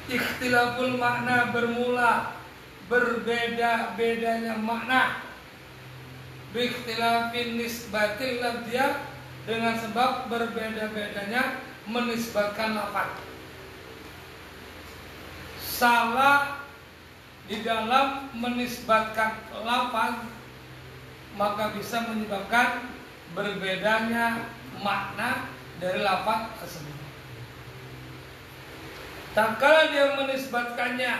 Ikhtilaful makna bermula berbeda-bedanya makna. Biikhtilafin nisbatil lafziyah, dengan sebab berbeda-bedanya menisbatkan lafaz. Salah di dalam menisbatkan lafaz maka bisa menyebabkan berbedanya makna dari lafaz tersebut. Tatkala dia menisbatkannya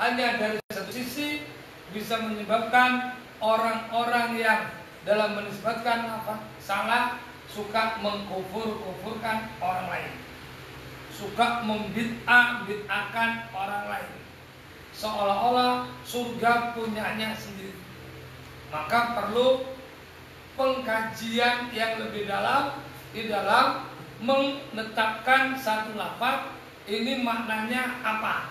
hanya dari satu sisi, bisa menyebabkan orang-orang yang dalam menisbatkan lafaz salah suka mengkufur-kufurkan orang lain, suka membid'ah-bid'ahkan orang lain, seolah-olah surga punyanya sendiri. Maka perlu pengkajian yang lebih dalam di dalam menetapkan satu lafaz ini maknanya apa,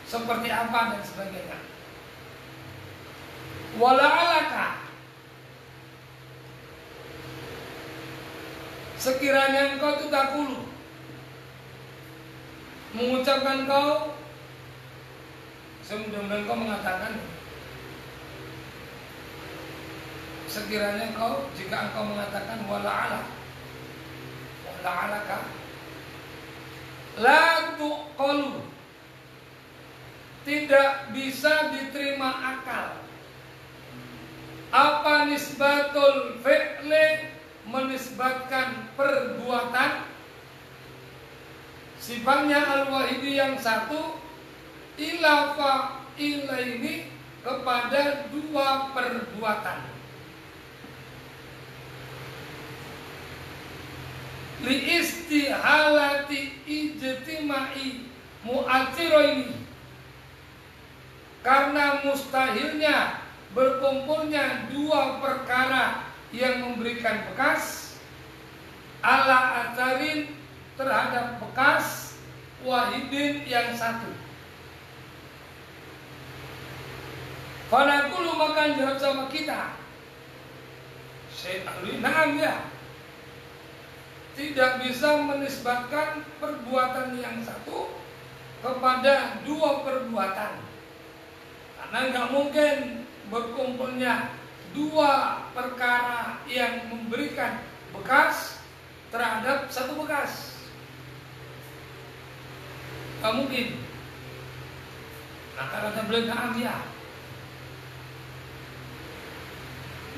seperti apa dan sebagainya. Wala'alaka, sekiranya engkau tudakulu mengucapkan kau, mudah-mudahan kau mengatakan, sekiranya engkau, jika engkau mengatakan wala'alaka la tuqalu, tidak bisa diterima akal. Apa nisbatul fi'li, menisbatkan perbuatan, sifatnya al-wahidi yang satu, ila fa'ilaini, kepada dua perbuatan. Li istihalati ijtima'i mu'athiraini, karena mustahilnya berkumpulnya dua perkara yang memberikan bekas, ala atharin, terhadap bekas, wahidin yang satu. Fanaqulu, maka jawab sama kita, Syekh Alwi, na'am ya, tidak bisa menisbatkan perbuatan yang satu kepada dua perbuatan, karena nggak mungkin berkumpulnya dua perkara yang memberikan bekas terhadap satu bekas, nggak mungkin. Nah, kata beliau na'am ya,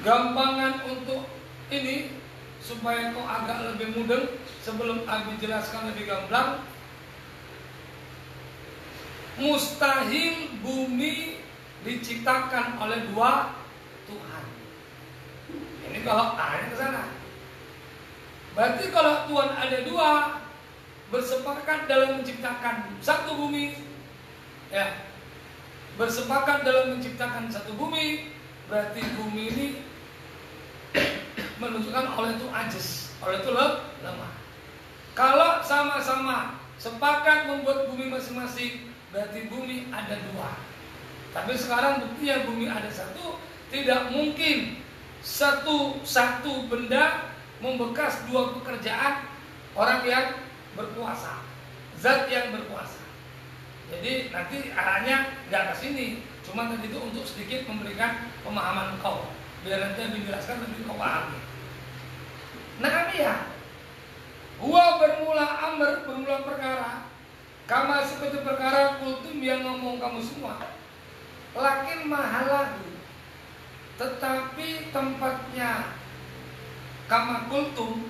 gampangan untuk ini supaya kau agak lebih mudah, sebelum Abi jelaskan lebih gamblang. Mustahil bumi diciptakan oleh dua Tuhan. Ini kalau arahnya ke sana. Berarti kalau Tuhan ada dua, bersepakat dalam menciptakan satu bumi, ya, bersepakat dalam menciptakan satu bumi, berarti bumi ini menunjukkan oleh itu ajis, oleh itu lemah. Kalau sama-sama sepakat membuat bumi masing-masing, berarti bumi ada dua. Tapi sekarang buktinya bumi ada satu, tidak mungkin satu benda membekas dua pekerjaan orang yang berkuasa, zat yang berkuasa. Jadi nanti arahnya nggak ke sini, cuma tadi itu untuk sedikit memberikan pemahaman kau, biar nanti dijelaskan lebih kau pahami. Nah ya, gua bermula amr, bermula perkara, kama seperti perkara kultum yang ngomong kamu semua. Lakin mahalahu, tetapi tempatnya kama kultum,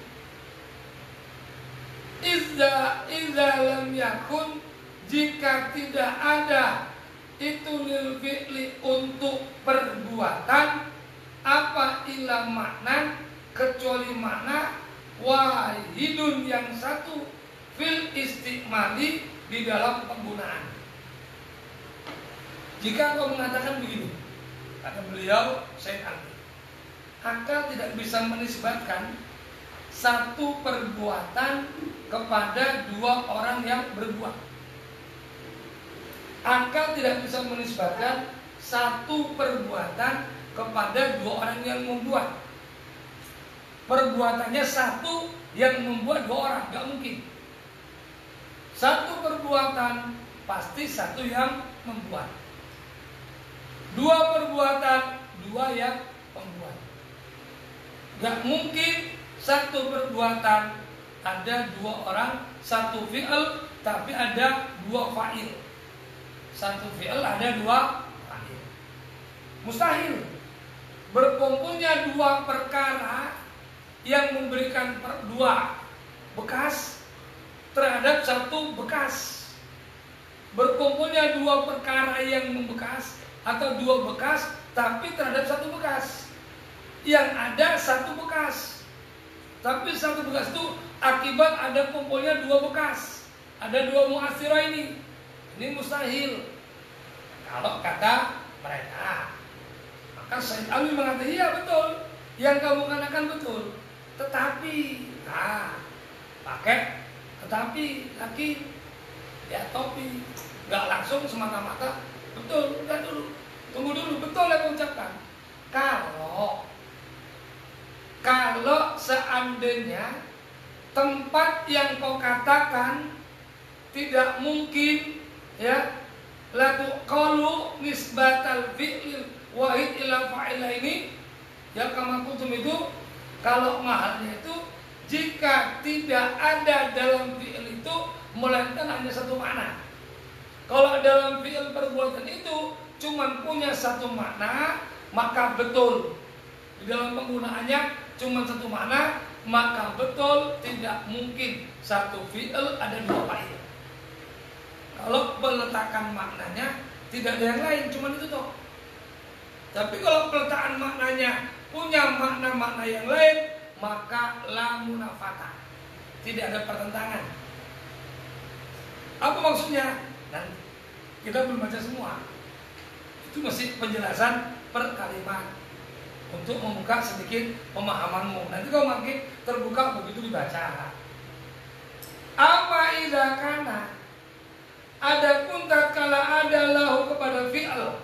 Iza lam yakun, jika tidak ada itu lil fi'li, untuk perbuatan, apa ila makna, kecuali makna, wahidun yang satu, fil istikmali, di dalam penggunaan. Jika kau mengatakan begini, kata beliau Syekh Alwi, akal tidak bisa menisbatkan satu perbuatan kepada dua orang yang berbuat. Akal tidak bisa menisbatkan satu perbuatan kepada dua orang yang membuat. Perbuatannya satu yang membuat dua orang, gak mungkin. Satu perbuatan perbuatan pasti satu yang membuat. Dua perbuatan, dua yang membuat. Gak mungkin satu perbuatan ada dua orang, satu fi'il tapi ada dua fa'il. Satu fi'il ada dua fa'il. Mustahil. Berkumpulnya dua perkara yang memberikan dua bekas terhadap satu bekas. Berkumpulnya dua perkara yang membekas atau dua bekas tapi terhadap satu bekas. Yang ada satu bekas. Tapi satu bekas itu akibat ada kumpulnya dua bekas. Ada dua mu'athirah ini. Ini mustahil. Kalau kata mereka. Maka Said Alwi mengatakan, iya betul. Yang kamu katakan betul. Tetapi, pakai tetapi lagi ya topi. Gak langsung semata-mata. Betul, udah dulu. Tunggu dulu, betul yang mengucapkan. Kalau seandainya tempat yang kau katakan tidak mungkin ya laku qalu nisbatal fi'il wahid ila fa'ila ini ya kama kuntum itu kalau mahalnya itu jika tidak ada dalam fi'il itu melainkan hanya satu makna. Kalau dalam fi'il perbuatan itu cuma punya satu makna, maka betul di dalam penggunaannya cuma satu makna, maka betul tidak mungkin satu fi'il ada dua fa'il. Kalau peletakan maknanya tidak ada yang lain, cuma itu toh. Tapi kalau peletakan maknanya punya makna-makna yang lain, maka la munafata. Tidak ada pertentangan. Apa maksudnya? Nanti kita belum baca semua. Itu masih penjelasan per kalimat untuk membuka sedikit pemahamanmu. Nanti kalau makin terbuka begitu dibaca. Apa idza kana? Adapun tatkala ada lahu kepada fi'il,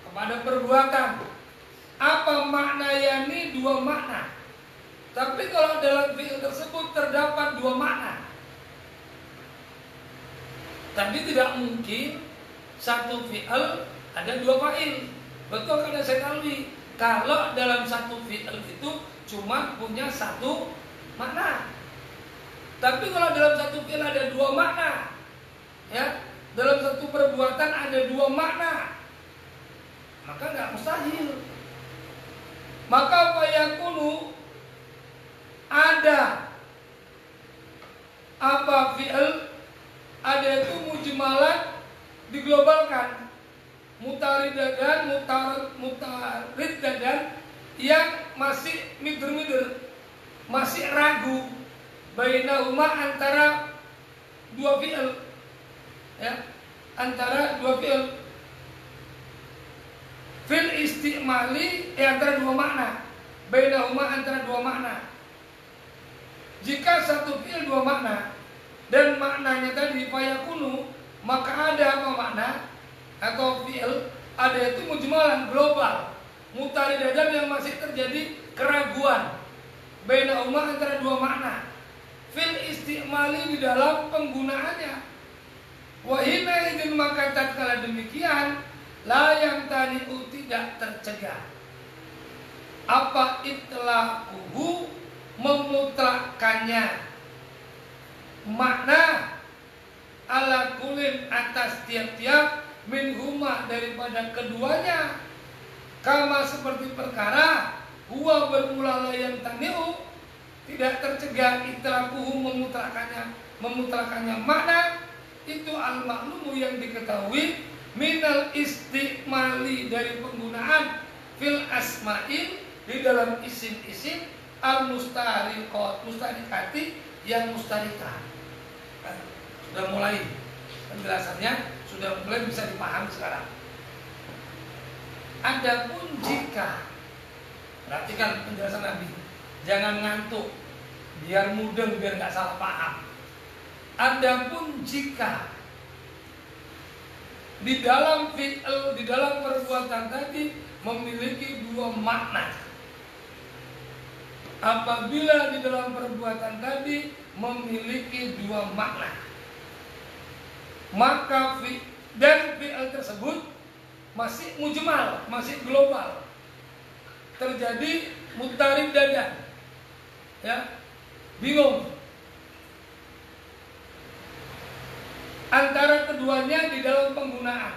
kepada perbuatan. Apa makna yani? Dua makna. Tapi kalau dalam fi'il tersebut terdapat dua makna. Tapi tidak mungkin satu fi'il ada dua fa'il. Betul kata Said Alwi. Kalau dalam satu fi'il itu cuma punya satu makna. Tapi kalau dalam satu fi'il ada dua makna, ya, dalam satu perbuatan ada dua makna, maka nggak mustahil. Maka fayakunu ada apa fi'il ada itu mujmalan diglobalkan, mutaridadan mutaridadan yang masih mider-mider, masih ragu bainahuma antara dua fi'il, ya, antara dua fi'il fil istimali antara dua makna, bainahuma antara dua makna. Jika satu fi'il dua makna dan maknanya tadi fayakunu, maka ada apa makna atau fi'il ada itu mujmalan global, mutaridadan yang masih terjadi keraguan bainahuma antara dua makna fil istimali di dalam penggunaannya. Wa hina idzin maka tatkala demikian la yang tadiu tidak tercegah apa itlaquhu memutlakannya makna ala kulin atas tiap-tiap minhuma daripada keduanya, kama seperti perkara huwa bermula yang taniu tidak tercegah itlaquhu memutlakannya makna itu al-maklumu yang diketahui minal istimali dari penggunaan fil asma'il di dalam isim-isim al-mustarikati yang mustarikah. Sudah mulai penjelasannya, sudah mulai bisa dipahami sekarang. Adapun jika, perhatikan penjelasan Nabi, jangan ngantuk, biar mudeng, biar nggak salah paham. Adapun jika di dalam fi'il, di dalam perbuatan tadi memiliki dua makna. Apabila di dalam perbuatan tadi memiliki dua makna, maka fi'il tersebut masih mujmal, masih global. Terjadi mutarib dadan. Ya. Bingung antara keduanya di dalam penggunaan.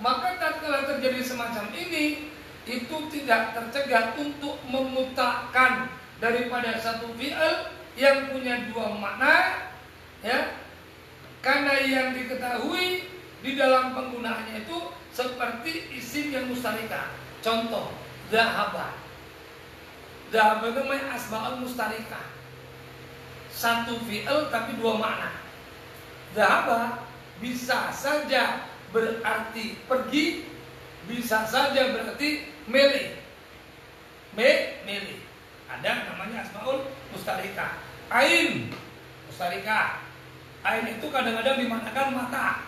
Maka tatkala terjadi semacam ini, itu tidak tercegah untuk memutarkan daripada satu fi'il yang punya dua makna, ya. Karena yang diketahui di dalam penggunaannya itu seperti isim yang mustarika. Contoh, dhahaba. Dhahaba itu namanya asma'ul mustarika. Satu fi'il tapi dua makna. Dhahaba bisa saja berarti pergi, bisa saja berarti milih. Milih. Ada namanya asmaul mustarika. Ain mustarika. Ain itu kadang-kadang dimaknakan mata,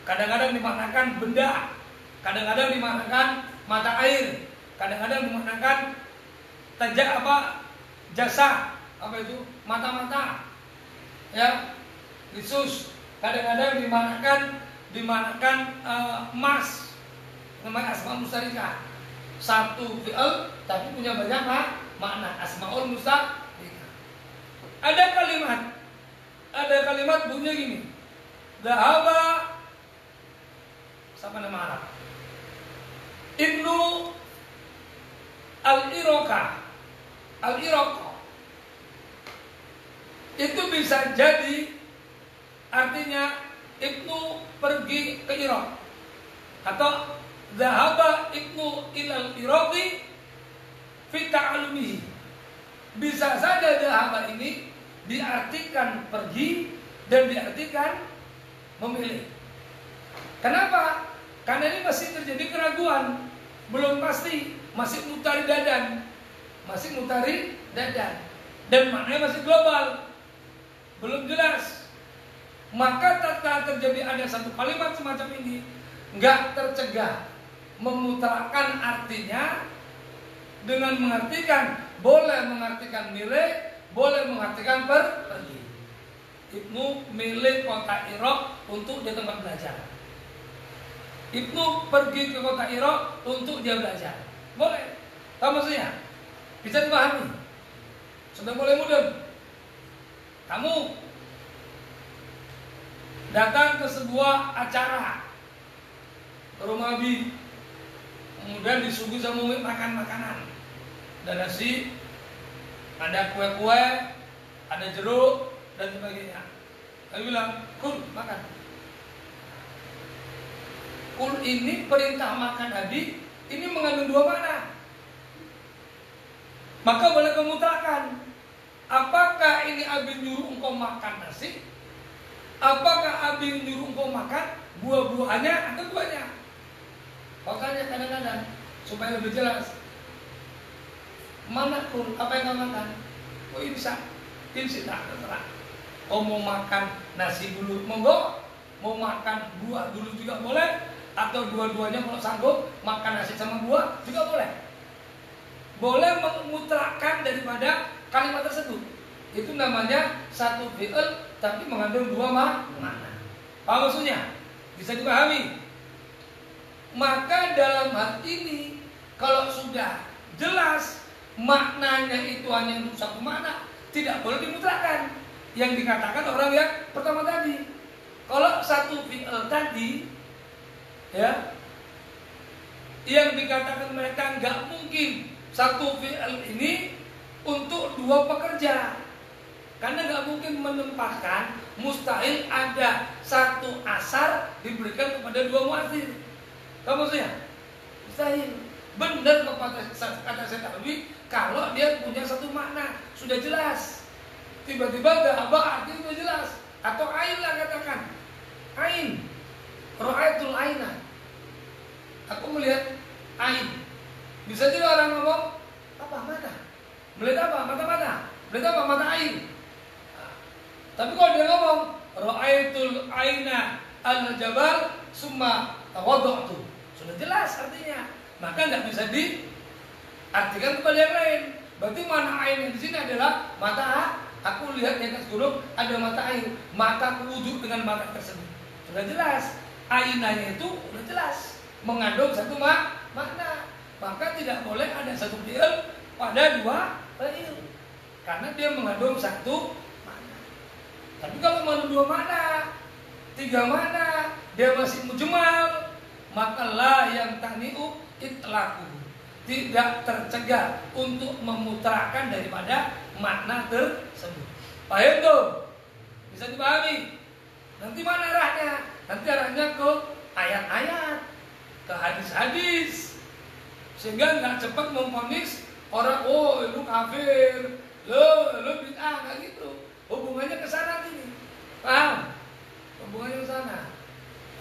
kadang-kadang dimaknakan benda, kadang-kadang dimaknakan mata air, kadang-kadang dimaknakan jasa, apa itu, mata-mata, ya, khusus. Kadang-kadang dimaknakan emas, namanya asmaul mustarika. Satu fi'il tapi punya banyak makna, asmaul mustarika. Ada kalimat bunyinya gini, dhahaba, siapa nama Arab? Ibnu al-Iraqah. Itu bisa jadi artinya Ibnu pergi ke Irak, atau dhahaba Ibnu ilal Iraqi fi ta'alumihi. Bisa saja dhahaba ini diartikan pergi dan diartikan memilih. Kenapa? Karena ini masih terjadi keraguan, belum pasti, masih mutari dadan, dan maknanya masih global, belum jelas. Maka tatkala terjadi ada satu kalimat semacam ini, nggak tercegah memutarkan artinya dengan mengartikan, boleh mengartikan milih, boleh mengartikan pergi. Ibnu milih kota Irak untuk dia tempat belajar. Ibnu pergi ke kota Irak untuk dia belajar. Boleh. Tahu maksudnya? Bisa dipahami. Sudah mulai mudeng. Kamu datang ke sebuah acara ke rumah Abi, kemudian disuguhi sama makan makanan. Ada nasi, ada kue-kue, ada jeruk dan sebagainya. Aku bilang, "Kul, makan." Kul ini perintah makan Abi, ini mengandung dua makna. Maka boleh kemutrakan. Apakah ini Abi nyuruh engkau makan nasi? Apakah Abi nyuruh engkau makan buah-buahannya atau duanya? Makanya kadang-kadang supaya lebih jelas. Mana Kul, apa yang kau makan? Oh ini bisa, terserah. Kau mau makan nasi dulu, monggo. Mau makan buah dulu juga boleh. Atau dua-duanya kalau sanggup makan nasi sama buah juga boleh. Boleh memutrakan daripada kalimat tersebut. Itu namanya satu fi'il tapi mengandung dua makna. Apa maksudnya? Bisa dipahami. Maka dalam hal ini kalau sudah jelas maknanya itu hanya untuk satu makna, tidak boleh dimutrakan. Yang dikatakan orang yang pertama tadi. Kalau satu fi'il tadi, ya, yang dikatakan mereka nggak mungkin satu fi'il ini untuk dua pekerja, karena nggak mungkin menempatkan, mustahil ada satu asar diberikan kepada dua muadzin. Kamu maksudnya? Mustahil. Benar kata saya tadi, kalau dia punya satu makna sudah jelas. Tiba-tiba dhahaba artinya sudah jelas. Atau ain lah katakan, ain, ra'aitul aina. Aku melihat ain. Bisa juga orang ngomong apa mata? Melihat apa? Mata-mata. Melihat apa? Mata ain. Tapi kalau dia ngomong ra'aitul aina al-jabal summa tawaddu'tu, sudah jelas artinya. Maka nggak bisa diartikan kepada yang lain. Berarti mana ain yang di sini adalah mata. Aku lihat di atas gunung ada mata air, maka aku wudhu dengan mata tersebut. sudah jelas. Ainanya itu sudah jelas mengandung satu makna. Maka tidak boleh ada satu fi'il pada dua fi'il karena dia mengandung satu makna. Tapi kalau mengandung dua makna, tiga makna, dia masih mujmal, maka la yang tani'u itlaku, tidak tercegah untuk memutrakan daripada makna tersebut. Paham tuh? Bisa dipahami? Nanti mana arahnya? Nanti arahnya ke ayat-ayat, ke hadis-hadis, sehingga nggak cepat memvonis orang, oh lu kafir, lu bid'ah, nggak gitu. Hubungannya ke sana gini, paham? Hubungannya ke sana.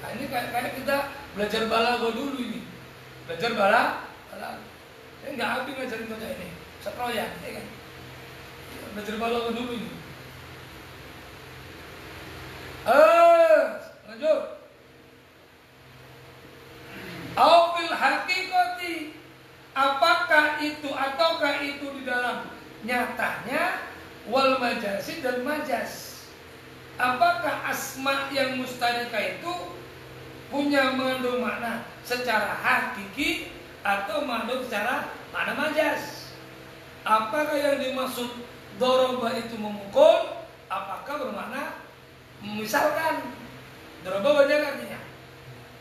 Nah ini kayak kita belajar balaghah dulu ini, belajar balaghah. Saya nggak habis ngajarin baca ini, seproyek, ya kan? Belajar balaghah dulu ini. Lanjut. Aufil hakikati, apakah itu ataukah itu di dalam nyatanya, wal majasi dan majas. Apakah asma yang mustarika itu punya mengandung makna secara hakiki atau mengandung secara makna majas? Apakah yang dimaksud doroba itu memukul? Apakah bermakna misalkan? Doroba banyak artinya.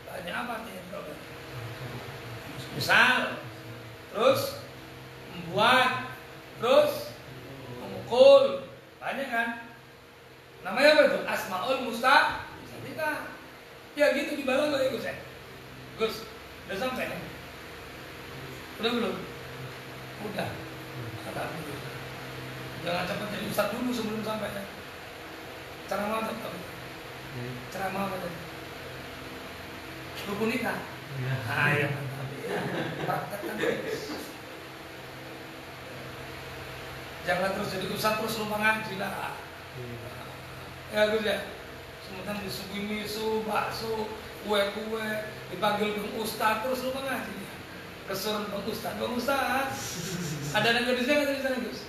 Banyak apa artinya doroba? Misal, terus membuat, terus memukul, banyak kan? Namanya apa itu? Asmaul mustaqillah. Ya gitu di balaghah ya Gus ya. Gus, udah sampai kan? Udah belum? Udah. Alhamdulillah. Jangan cepat jadi ustaz dulu sebelum sampai ya. Ceramah apa? Ceramah apa tadi? Rukun nikah. Ah ya mantap. Praktekkan terus. Jangan terus jadi ustaz terus lupa ngaji lah. Ya Gus ya. Sementara disuguhi misu, bakso, kue-kue, dipanggil bang ustaz terus lupa ngaji. Kesuruh bang ustaz. Ada anak gadisnya nggak di sana Gus?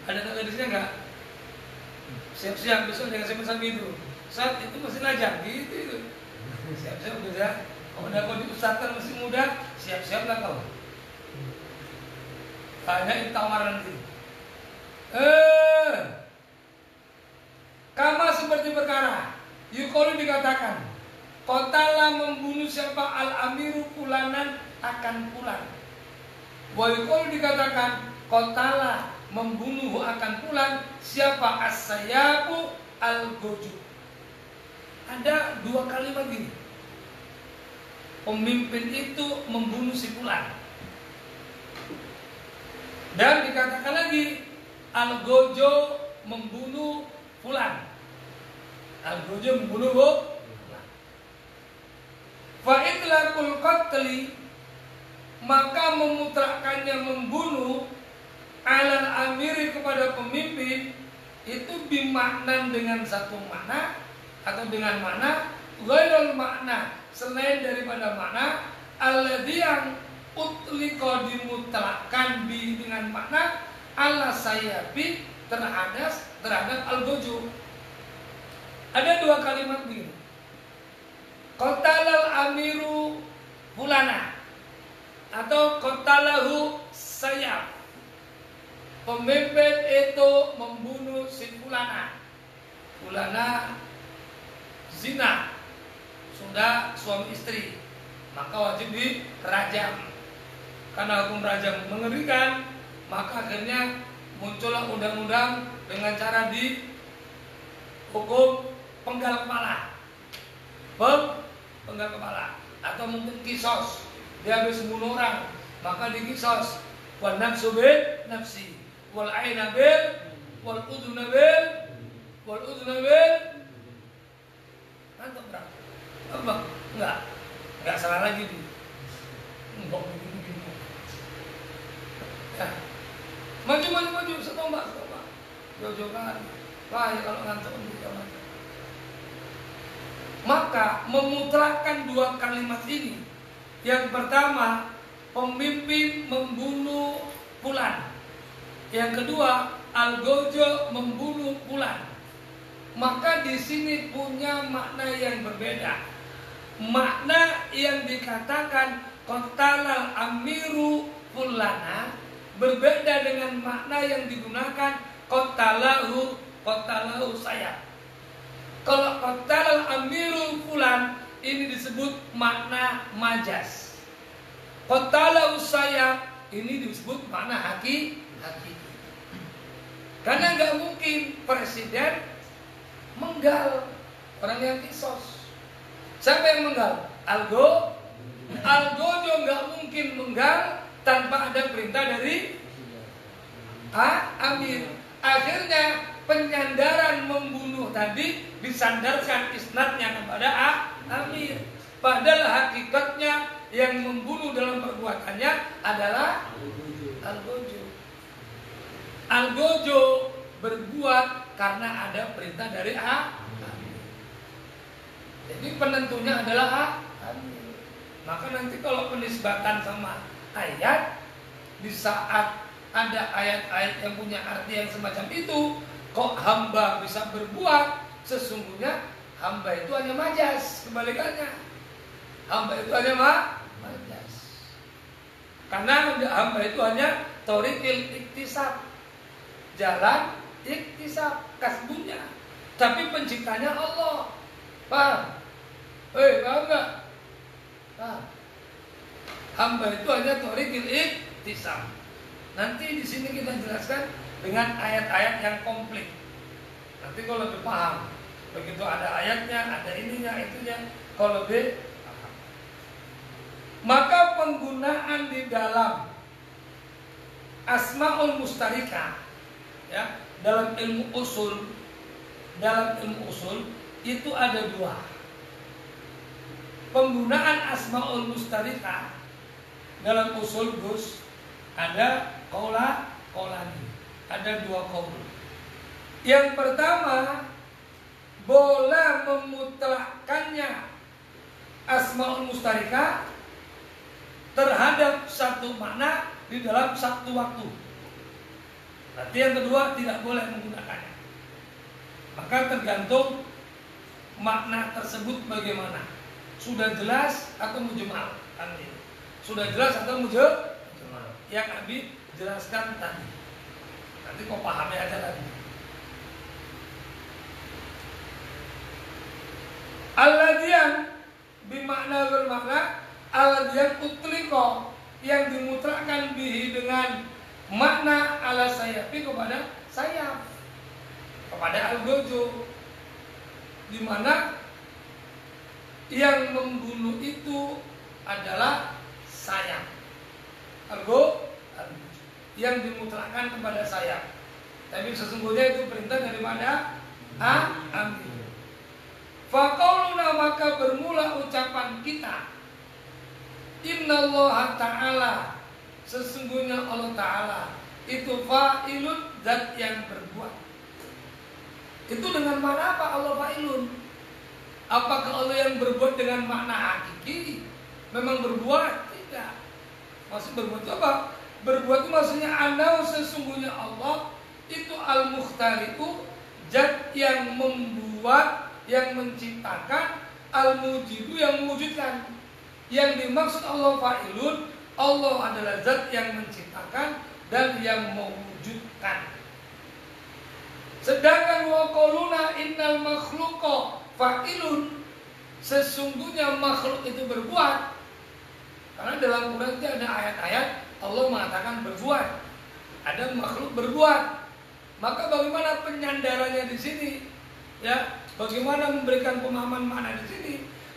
Ada anak gadisnya nggak? Siap-siap besok jangan sampai gitu. Saat itu masih lajang gitu. Siap-siap Gus ya. Kalau udah kau diustazkan masih muda, siap-siaplah kau. Banyak tawaran nanti. Kama seperti perkara Yukolu dikatakan Kotala membunuh siapa al-amiru pulanan akan pulang. Wa yukolu dikatakan Kotala membunuh akan pulang siapa as-sayabu al-goju. Ada dua kalimat gini. Pemimpin itu membunuh si fulan. Dan dikatakan lagi al-gojo membunuh fulan. Al-gojo membunuh fulan. Fa itlaqul qatli, maka memutrakannya membunuh alal amiri kepada pemimpin itu bimaknan dengan satu makna atau dengan makna ghairul makna, selain daripada makna alladhi yang utliqa dimutlakkan bi dengan makna ala sayabi terhadap al-gojo. Ada dua kalimat begini. Qatalal amiru fulana atau qatalahu sayab. Pemimpin itu membunuh si fulana. Fulana zina, sudah suami istri, maka wajib dirajam. Karena hukum rajam mengerikan, maka akhirnya muncullah undang-undang dengan cara dihukum penggal kepala, penggal kepala, atau mungkin kisos. Dia habis membunuh orang, maka dikisos. Wal nafsu bil nafsi, wal aina bil, wal udhuna bil, wal udhuna bil. Mantap berapa? Apa? Enggak salah lagi nih. Enggak begini. Ya. Maju, setombak. Jauh-jauh kan. Wah, ya kalau ngantuk jangan. Maka memutrakan dua kalimat ini. Yang pertama, pemimpin membunuh fulan. Yang kedua, al-gojo membunuh fulan. maka di sini punya makna yang berbeda. Makna yang dikatakan qatalal amiru fulana berbeda dengan makna yang digunakan qatalahu Sayyaf. Kalau qatalal amiru fulan ini disebut makna majaz. Qatalahu Sayyaf ini disebut makna hakiki. Karena nggak mungkin presiden menggal orang yang kisos. Siapa yang menggal? Algojo nggak mungkin menggal tanpa ada perintah dari Amir. Akhirnya penyandaran membunuh tadi disandarkan isnadnya kepada Amir. Padahal hakikatnya yang membunuh dalam perbuatannya adalah Algojo. Algojo berbuat karena ada perintah dari Amir. Jadi penentunya adalah Amir. Maka nanti kalau penisbatan sama ayat, di saat ada ayat-ayat yang punya arti yang semacam itu, kok hamba bisa berbuat, sesungguhnya hamba itu hanya majaz. Kebalikannya, hamba itu hanya majaz. Karena hamba itu hanya thoriqil iktisab, jalan iktisab, kasbunya. Tapi penciptanya Allah. Paham? Paham nggak? Paham? Hamba itu hanya thoriqil iktisab. Nanti di sini kita jelaskan dengan ayat-ayat yang komplit. Nanti kalau lebih paham, begitu ada ayatnya, ada ininya, itunya, kalau lebih paham. Maka penggunaan di dalam asmaul mustarika, ya, dalam ilmu usul itu ada dua. Penggunaan asmaul mustarika dalam usul Gus ada qaulani, ada dua qaul. Yang pertama, boleh memutlakkannya asmaul mustarika terhadap satu makna di dalam satu waktu. Nanti yang kedua tidak boleh menggunakannya. Maka tergantung makna tersebut bagaimana. Sudah jelas atau mujmal? Sudah jelas atau mujmal? Yang Abi jelaskan tadi. Nanti kau pahami aja lagi. Alladhiyan bimakna bermakna, alladhiyan utliko yang dimutlakan bihi dengan makna ala sayafi kepada sayaf, kepada algojo, di mana yang membunuh itu adalah sayap. Algo yang dimutlakkan kepada sayap. Tapi sesungguhnya itu perintah daripada Amir. Faqauluna, maka bermula ucapan kita, Innallaha ta'ala, sesungguhnya Allah Ta'ala itu fa'ilun, zat yang berbuat. Itu dengan mana apa Allah fa'ilun? Apakah Allah yang berbuat dengan makna hakiki? Memang berbuat? Tidak. Maksud berbuat itu apa? Berbuat itu maksudnya anau, sesungguhnya Allah itu al-mukhtariku, zat yang membuat, yang menciptakan, al-mujidu, yang mewujudkan. Yang dimaksud Allah fa'ilun, Allah adalah zat yang menciptakan dan yang mewujudkan. Sedangkan wa qauluna innal makhluqa fa'ilun, sesungguhnya makhluk itu berbuat. Karena dalam Quran itu ada ayat-ayat Allah mengatakan berbuat, ada makhluk berbuat. Maka bagaimana penyandarannya di sini? Ya, bagaimana memberikan pemahaman makna di sini?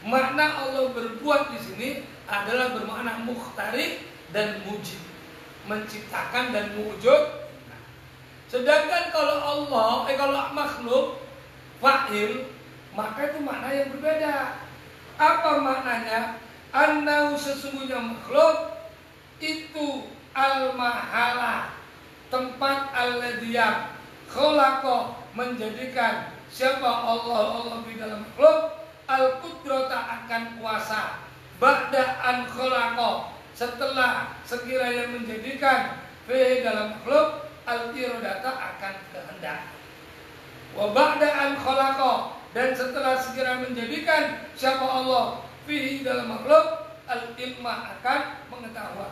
Makna Allah berbuat di sini adalah bermakna mukhtari dan mujib, menciptakan dan mewujud. Sedangkan kalau Allah, kalau makhluk fa'il, maka itu makna yang berbeda. Apa maknanya? Annahu, sesungguhnya makhluk itu al-mahala, tempat al-ladiyam khalaqa, menjadikan siapa Allah di dalam makhluk, al-qudrata, akan kuasa, ba'da an khalaqa, setelah sekiranya menjadikan fi dalam makhluk, al-iradata, akan kehendak. Wa ba'da an khalaqa, dan setelah segera menjadikan siapa Allah fihi dalam makhluk al-ilma akan pengetahuan.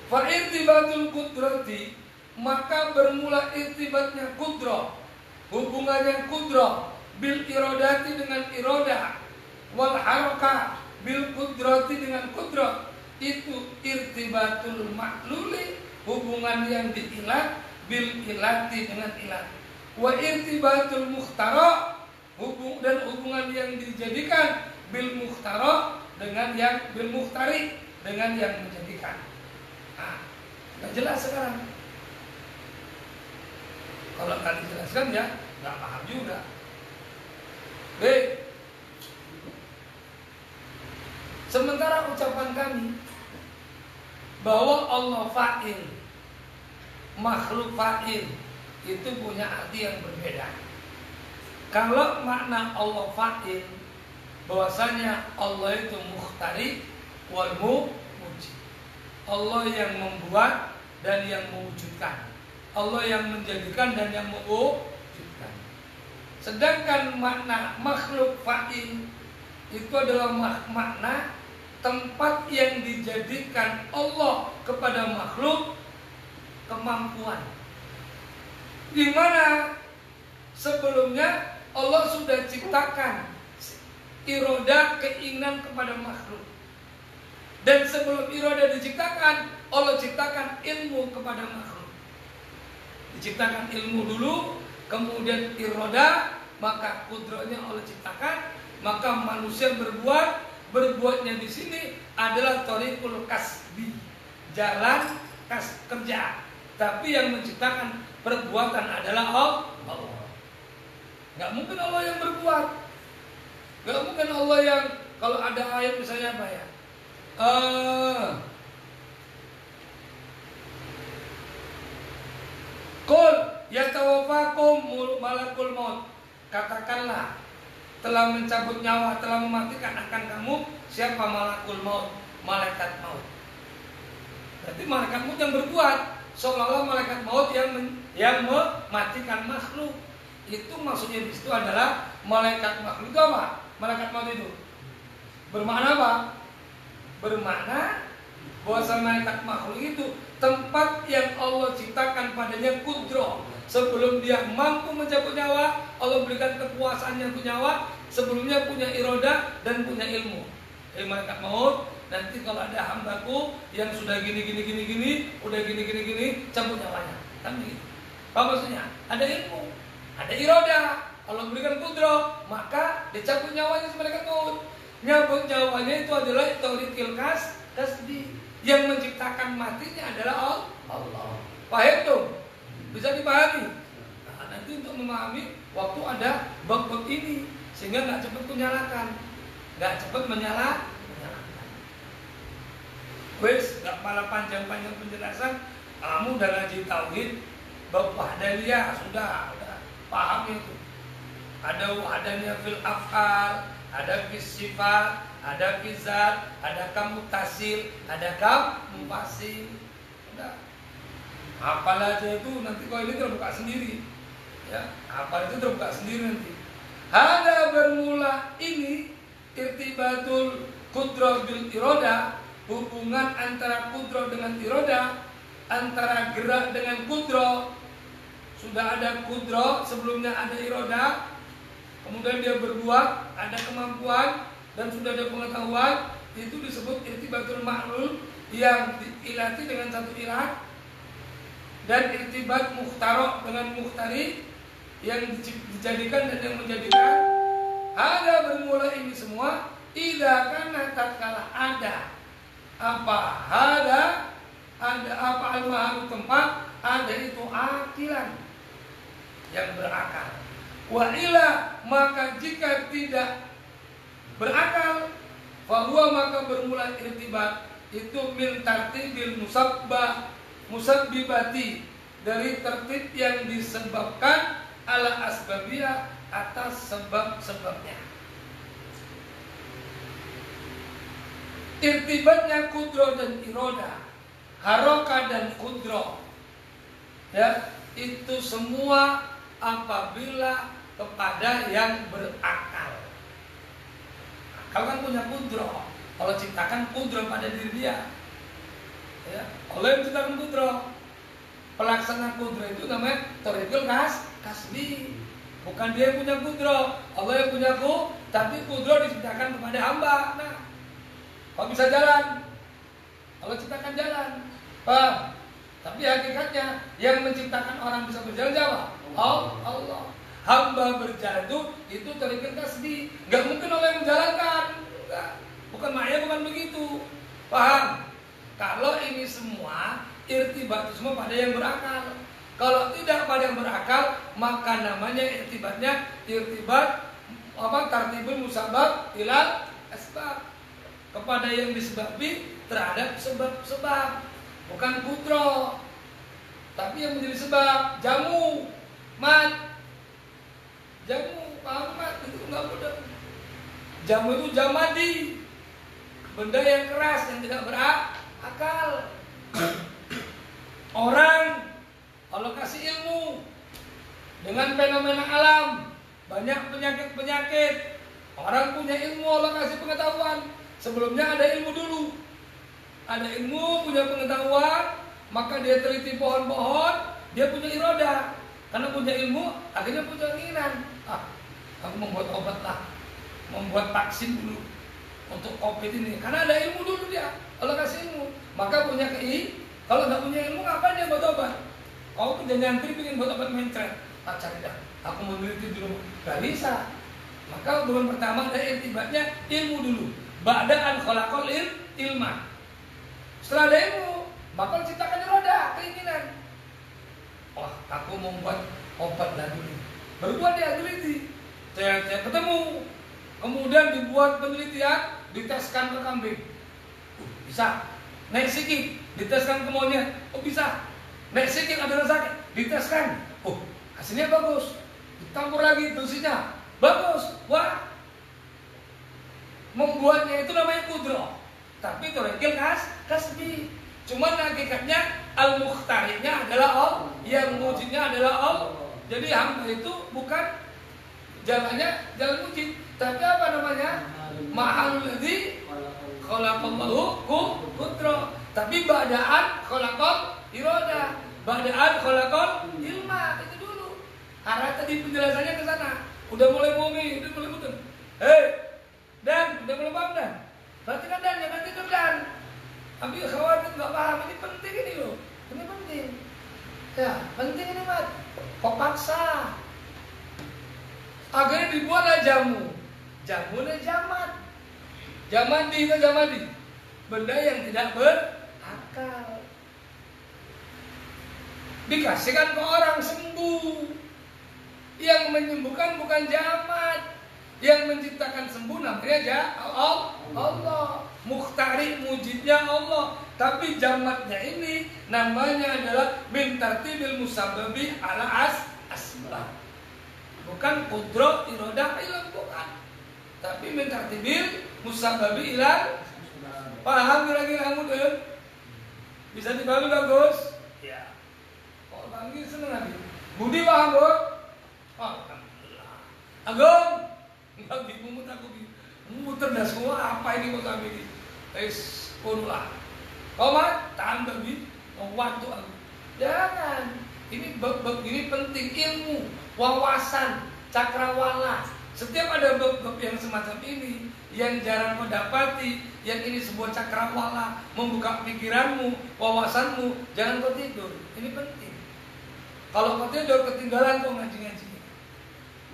Fa irtibatul qudrati, maka bermula irtibatnya kudrah, hubungannya kudrah bil irodati dengan irodah, wal harakah bil kudrati dengan kudrah, itu irtibatul makluli, hubungan yang diilat bil ilati dengan ilat. Wa irtibatul mukhtara, dan hubungan yang dijadikan bil mukhtara dengan yang bil mukhtari, dengan yang menjadikan. Nah, sudah jelas sekarang. Kalau nggak dijelaskan ya nggak paham juga. Baik. Sementara ucapan kami bahwa Allah fa'il, makhluk fa'il, itu punya arti yang berbeda. Kalau makna Allah fa'il, bahwasanya Allah itu mukhtari wal mujid. Allah yang membuat dan yang mewujudkan. Allah yang menjadikan dan yang mewujudkan. Sedangkan makna makhluk fa'il itu adalah makna tempat yang dijadikan Allah kepada makhluk kemampuan. Di mana sebelumnya Allah sudah ciptakan iroda, keinginan kepada makhluk. Dan sebelum iroda diciptakan, Allah ciptakan ilmu kepada makhluk. Diciptakan ilmu dulu, kemudian iroda, maka kudrahnya Allah ciptakan, maka manusia berbuatnya di sini adalah thariqul kasbi, jalan kerja. Tapi yang menciptakan perbuatan adalah Allah. Gak mungkin Allah yang berbuat. Gak mungkin Allah yang, kalau ada ayat misalnya apa ya? Qul yatawaffakum malakul maut. Katakanlah, telah mencabut nyawa, telah mematikan akan kamu siapa malakul maut, malaikat maut. Berarti malaikat maut yang berbuat, seolah-olah malaikat maut yang mematikan makhluk. Itu maksudnya di situ adalah malaikat makhluk itu apa? Malaikat maut itu bermakna apa? Bermakna bahwa malaikat makhluk itu tempat yang Allah ciptakan padanya kudrah. Sebelum dia mampu mencabut nyawa, Allah berikan kekuasaannya untuk nyawa. Sebelumnya punya iroda dan punya ilmu. Malaikat maut, nanti kalau ada hambaku yang sudah gini, udah gini, cabut nyawanya. Kan begitu. Apa maksudnya? Ada ilmu, ada iroda, Allah berikan kudrah, maka dicabut nyawanya si malaikat maut. Nyabut nyawanya itu adalah thariqul kasbi. Yang menciptakan matinya adalah Allah. Paham tuh? Bisa dipahami? Nah, nanti untuk memahami waktu ada bab ini, sehingga nggak cepat menyalahkan, nggak cepat menyalahkan. Wes, nggak malah panjang-panjang penjelasan. Kamu udah ngaji tauhid, bab wahdaniyah sudah paham itu. Ada wahdaniyah fil af'al, ada fis sifat, ada fis zat, ada kamu tasil, ada kamu fasil. Udah. Hafal aja itu, nanti kalau ini terbuka sendiri. Ya, hafal itu terbuka sendiri nanti. Ada bermula ini irtibatul kudrah bil iroda, hubungan antara kudrah dengan iroda, antara gerak dengan kudrah. Sudah ada kudrah, sebelumnya ada iroda, kemudian dia berbuat, ada kemampuan dan sudah ada pengetahuan. Itu disebut irtibatul ma'lul, yang diilati dengan satu ilat, dan irtibat mukhtarok dengan mukhtari, yang dijadikan dan yang menjadikan. Ada bermula ini semua idza kana tatkala ada apa, ada apa al-mahalu tempat, ada itu akilan yang berakal. Wa ila, maka jika tidak berakal, fahuwa, maka bermula irtibat itu min tartibil musabbibati, dari tertib yang disebabkan ala asbabiyah, atas sebab-sebabnya. Irtibatnya kudro dan iroda, haroka dan kudro, ya, itu semua apabila kepada yang berakal. Akal kan punya kudro. Allah ciptakan kudro pada diri dia. Ya, Allah yang ciptakan kudro. Pelaksana kudro itu namanya Thoriqul Kasbi. Bukan dia yang punya kudro, Allah yang punya tapi kudro diciptakan kepada hamba. Nah, kok bisa jalan? Allah ciptakan jalan. Paham? Tapi hakikatnya yang menciptakan orang bisa berjalan siapa? Allah. Hamba berjalan itu Thoriqul Kasbi. Gak mungkin Allah yang menjalankan. Enggak. Bukan maknanya bukan begitu. Paham? Kalau ini semua irtibat semua pada yang berakal. Kalau tidak pada yang berakal, maka namanya irtibatnya irtibat tartibul musabab ilal asbab, kepada yang disebabi terhadap sebab-sebab, bukan kudro. Tapi yang menjadi sebab jamu, paham mat itu enggak mudah. Jamu itu jamadi, benda yang keras yang tidak berakal. Orang Allah kasih ilmu dengan fenomena alam, banyak penyakit-penyakit. Orang punya ilmu, Allah kasih pengetahuan. Sebelumnya ada ilmu dulu. Ada ilmu, punya pengetahuan, maka dia teliti pohon-pohon, dia punya iroda. Karena punya ilmu, akhirnya punya keinginan. Aku membuat obat lah, membuat vaksin dulu untuk COVID ini. Karena ada ilmu dulu dia, Allah kasih ilmu. Maka punya kalau nggak punya ilmu, ngapain dia buat obat? Kau kerja nyantri pengen buat obat mencret, cari dah. Aku mau meneliti dulu, gak bisa. Maka hubungan pertama ada irtibatnya ilmu dulu. Ba'da'an khalaqal ilma. Setelah ada ilmu, maka ciptakan roda keinginan. Wah, aku mau buat obat lagi nih. Berbuat dia teliti, saya ketemu. Kemudian dibuat penelitian, diteskan ke kambing. Bisa. Naik sikit, diteskan ke monyet. Bisa. Naik sikit ada sakit, diteskan. Hasilnya bagus. Ditambur lagi dosisnya, bagus. Wah, membuatnya itu namanya kudro. Tapi Thoriqul Kasbi. Cuman hakikatnya al-mukhtarinya adalah Allah, yang mujidnya adalah Allah. Jadi hamba itu bukan jalannya jalan mujid, tapi apa namanya? Mahalul ladzi khalaqallahu kudro. Tapi ba'da'an khalaqal iroda, ba'da'an khalaqal ilma, itu dulu. Arah tadi penjelasannya ke sana. Udah mulai bumi, udah mulai betul. Dan udah mulai paham dan? Berarti kan dan jangan tidur dan. Ambil khawatir nggak paham, ini penting ini loh. Ini penting. Ya, penting ini mat. Kok paksa? Akhirnya dibuatlah jamu. Jamunya jamat. Jamadi itu jamadi. Benda yang tidak berakal. Dikasihkan ke orang sembuh. Yang menyembuhkan bukan jamat. Yang menciptakan sembuh namanya Allah. Mukhtari mujidnya Allah. Tapi jamatnya ini namanya adalah min tartibil musabbabi ala asbab. Bukan kudro iroda ilm, bukan. Tapi min tartibil musabbabi ila. Paham kira-kira kamu tuh? Bisa dipahami bagus? Ya. Kalau panggil seneng lagi. Budi paham, Bu? Alhamdulillah. Agung, enggak bingung aku muter dah semua apa ini mau kami ini. Pululah. Kau mat, tahan babi, waktu aku. Jangan. Ini ini penting, ilmu, wawasan, cakrawala. Setiap ada bab yang semacam ini, yang jarang kau dapati, yang ini sebuah cakrawala, membuka pikiranmu, wawasanmu, jangan kau tidur. Ini penting. Kalau kau tidur ketinggalan kau ngaji-ngaji.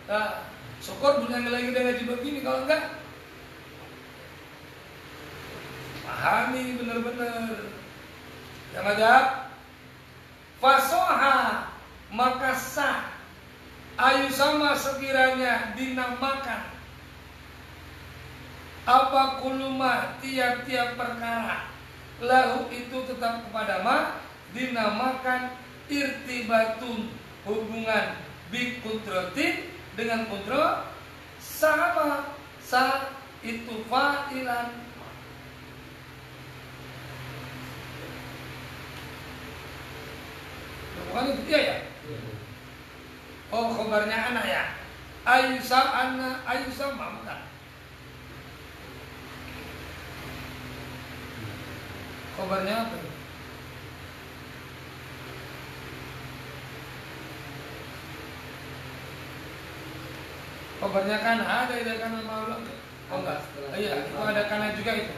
Nah, syukur bulan lagi udah ngaji begini, kalau enggak pahami benar-benar. Yang ada fasoha, maka sah ayu sama sekiranya dinamakan apa kuluma tiap-tiap perkara lahu itu tetap kepada ma dinamakan irtibatun, hubungan bi kudratin dengan kudro sama sa itu fa'ilan. Bukan itu dia ya? Oh, khobarnya anak ya. Ayusa anak Ayusa bukan. Khobarnya apa? Khobarnya kana ada kana maulud. Oh enggak. Iya, itu ada kana juga itu.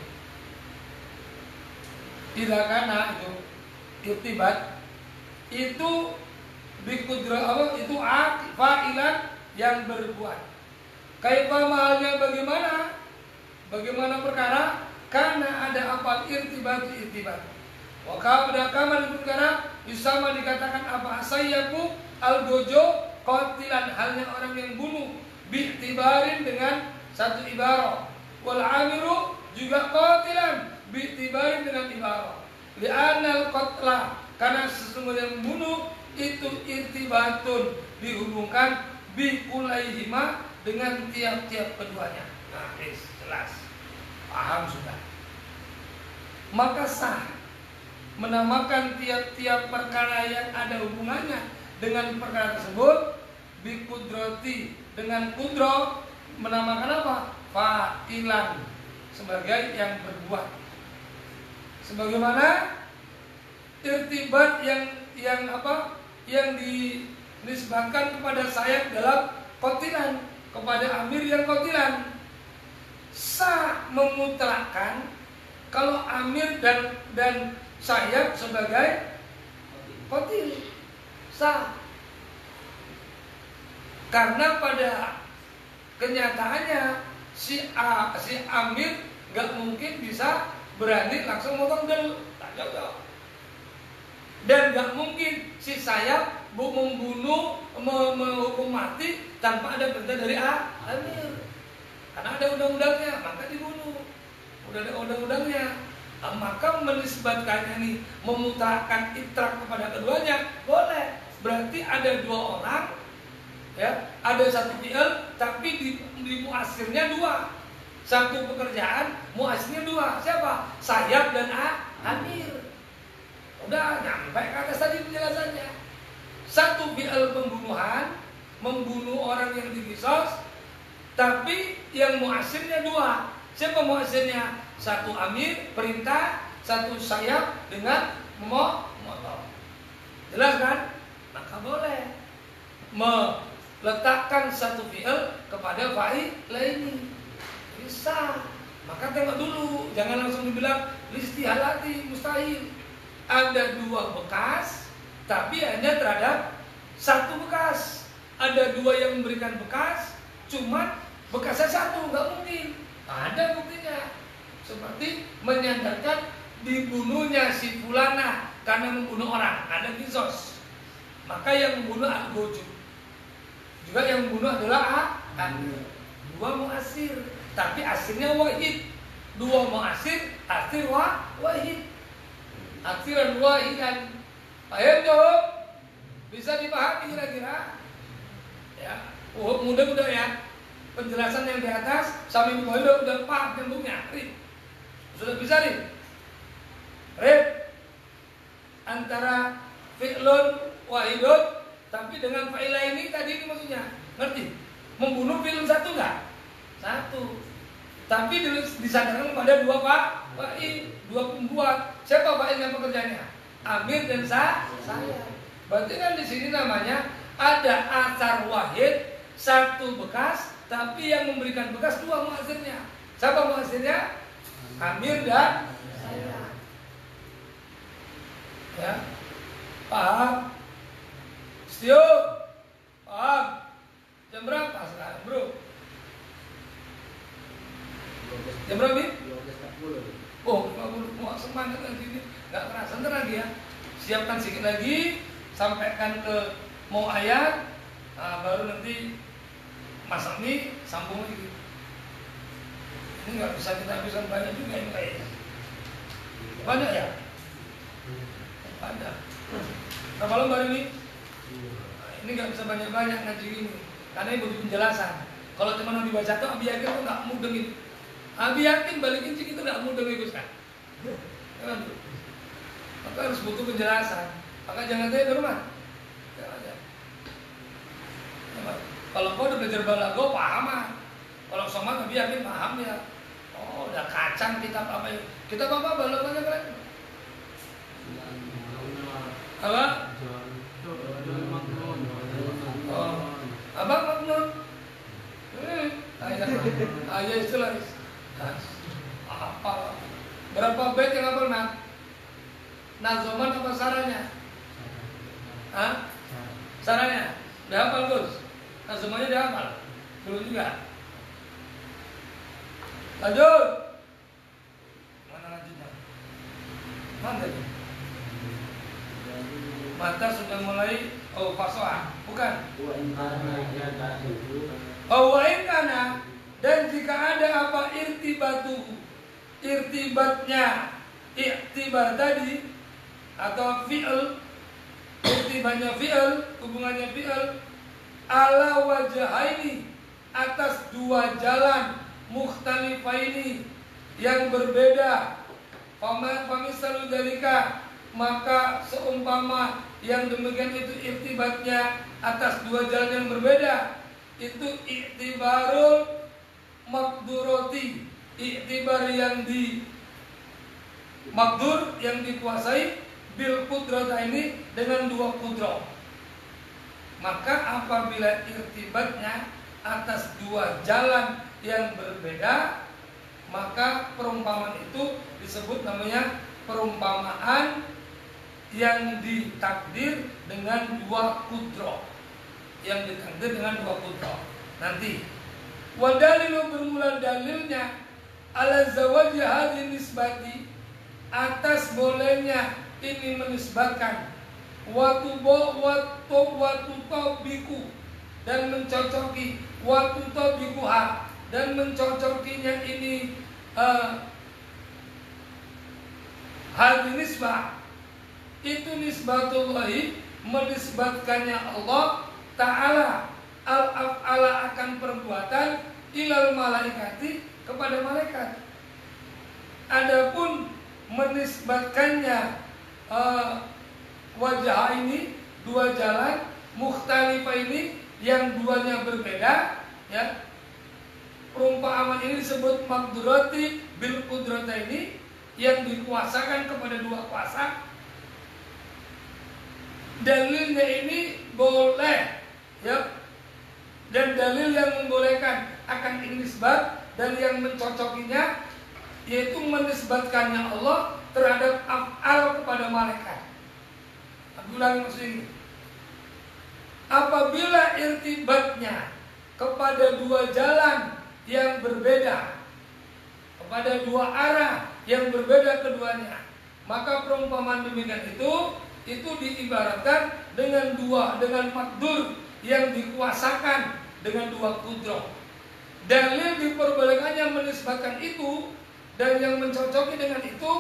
Tidak kana itu irtibat itu bikudra apa itu fa'ilan yang berbuat. Kaifa mahalnya bagaimana? Bagaimana perkara? Karena ada apa irtibat. Wa kabda kamal perkara bisa dikatakan apa asayyaku al-gojo qatilan halnya orang yang bunuh bi'tibarin dengan satu ibarah. Wal amiru juga qatilan bi'tibarin dengan ibarah. Li'anal qatla karena sesungguhnya membunuh itu irtibatun dihubungkan bikulaihima dengan tiap-tiap keduanya. Nah, jelas. Paham sudah. Maka sah menamakan tiap-tiap perkara yang ada hubungannya dengan perkara tersebut bikudrati dengan kudro menamakan apa? Fa'ilan sebagai yang berbuat. Sebagaimana irtibat yang apa? Yang dinisbahkan kepada sayap dalam kotilan kepada amir yang kotilan. Sah memutlakkan kalau amir dan sayap sebagai kotil sah karena pada kenyataannya si amir gak mungkin bisa berani langsung motong del tak cocok dan gak mungkin si sayap membunuh menghukum mati tanpa ada perintah dari amir karena ada undang-undangnya maka dibunuh udah ada undang-undangnya maka menisbatkannya nih memutarkan itrak kepada keduanya boleh berarti ada dua orang ya ada satu fi'il tapi di muasirnya dua satu pekerjaan muasirnya dua siapa sayap dan amir udah nyampe ke atas tadi penjelasannya satu fi'il pembunuhan membunuh orang yang dikisos tapi yang muasirnya dua siapa muasirnya satu amir perintah satu sayap dengan memotong jelas kan maka boleh meletakkan satu fi'il kepada fa'il lainnya bisa maka tengok dulu jangan langsung dibilang listihalati mustahil ada dua bekas tapi hanya terhadap satu bekas ada dua yang memberikan bekas cuman bekasnya satu nggak mungkin ada buktinya seperti menyandarkan dibunuhnya si fulana karena membunuh orang ada kisos maka yang membunuh al-goju juga yang membunuh adalah amir dua muasir tapi asirnya wahid dua muasir asir wahid asiran wahidan paham tuh bisa dipahami kira-kira ya mudah-mudah ya penjelasan yang di atas Sami Muhammad udah paham nyambungnya sudah bisa Rid antara fi'lun wahidun tapi dengan fa'ila ini tadi ini maksudnya ngerti membunuh fi'lun satu enggak satu tapi disadarkan pada dua fa'il dua pembuat siapa fa'il yang pekerjaannya amir dan saya berarti kan di sini namanya ada asar wahid satu bekas tapi yang memberikan bekas dua muasirnya siapa muasirnya amir dan saya ya paham setuju paham jam berapa sekarang bro jam berapa nih? Oh 50 wah semangat lagi ini nggak kerasa ntar lagi ya siapkan sedikit lagi sampaikan ke mau ayat baru nanti Mas Ami sambung lagi ini nggak bisa kita habiskan banyak juga ini kayaknya banyak ya ada berapa lembar ini ini nggak bisa banyak-banyak ngaji ini karena ini butuh penjelasan kalau cuma mau dibaca tuh Abi Yakin tuh nggak mudeng itu Abi Yakin balikin sih itu nggak mudeng itu kan maka harus butuh penjelasan maka jangan tanya ke rumah Kalau kau udah belajar balago paham ah. Kalau somad lebih yakin paham ya. Oh udah kacang kitab apa ya? Kitab apa balagonya kalian? Apa? Oh, abang maknun. Ayah istilah. Apa? Berapa bait yang hafal nak? Nazoman apa saranya? Hah? Saranya? Udah hafal Gus? Nazomannya udah hafal? Belum juga? Lanjut. Mana lanjutnya? Mana tadi? Mata sudah mulai. Oh fasoah, bukan? Oh wa'in dan jika ada apa irtibatnya iktibar tadi atau fi'il, irtibatnya fi'il, hubungannya fi'il ala wajahaini atas dua jalan mukhtalifaini yang berbeda. Famisalu dalika, maka seumpama yang demikian itu irtibatnya atas dua jalan yang berbeda, itu iktibarul makduroti, iktibar yang di makdur yang dikuasai bil kudrata ini dengan dua kudroh. Maka apabila irtibatnya atas dua jalan yang berbeda, maka perumpamaan itu disebut namanya perumpamaan yang ditakdir dengan dua kudroh, yang ditakdir dengan dua kudroh. Nanti wadalilu bermula dalilnya ala zawaji hadhi nisbati, atas bolehnya ini menisbatkan watu tobiku dan mencocoki watu tobikuha dan mencocokinya ini hadhi nisbah, itu nisbatullahi, menisbatkannya Allah Ta'ala al-af'ala akan perbuatan ilal malaikati, kepada malaikat. Adapun menisbatkannya wajah ini, dua jalan mukhtalifah ini yang duanya berbeda, ya, perumpamaan ini disebut makdurati bil kudrata ini yang dikuasakan kepada dua kuasa. Dalilnya ini boleh, ya, dan dalil yang membolehkan akan nisbat dan yang mencocokinya yaitu menisbatkannya Allah terhadap af'al kepada malaikat. Aku ulangi maksud ini. Apabila irtibatnya kepada dua jalan yang berbeda, kepada dua arah yang berbeda keduanya, maka perumpamaan demikian itu diibaratkan dengan makdur yang dikuasakan dengan dua kudroh. Dalil diperbolehkannya menisbatkan itu, dan yang mencocoki dengan itu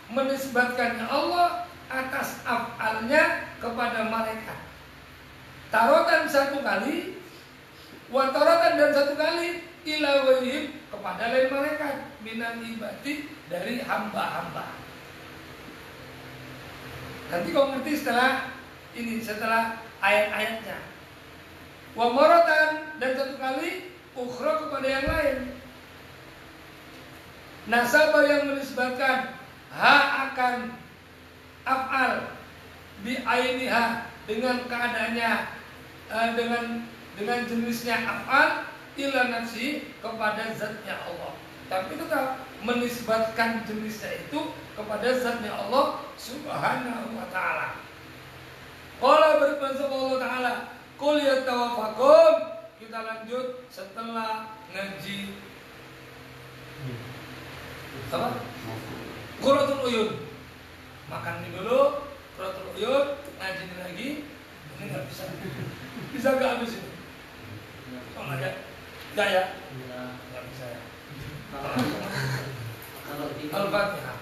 menisbatkannya Allah atas af'alnya kepada malaikat. Tarotan satu kali, watarotan dan satu kali ila wajib kepada lain malaikat minan ibadi, dari hamba-hamba. Nanti kau ngerti setelah ini, setelah ayat-ayatnya. Wa maratan, dan satu kali ukhra kepada yang lain. Nasabah yang menisbatkan ha akan af'al bi ainiha, dengan keadaannya, dengan jenisnya af'al ila nafsi, kepada zatnya Allah. Tapi tetap menisbatkan jenisnya itu kepada zatnya Allah Subhanahu wa ta'ala. Qala, berfirman Allah Ta'ala, qul yatawafakum. Kita lanjut setelah ngaji apa? Quratul uyun. Makan ini dulu, quratul uyun, ngaji ini lagi. Ini nggak bisa. Bisa nggak habis ini? Oh nggak ada. Nggak ya? Nggak bisa ya. Al-Fatihah.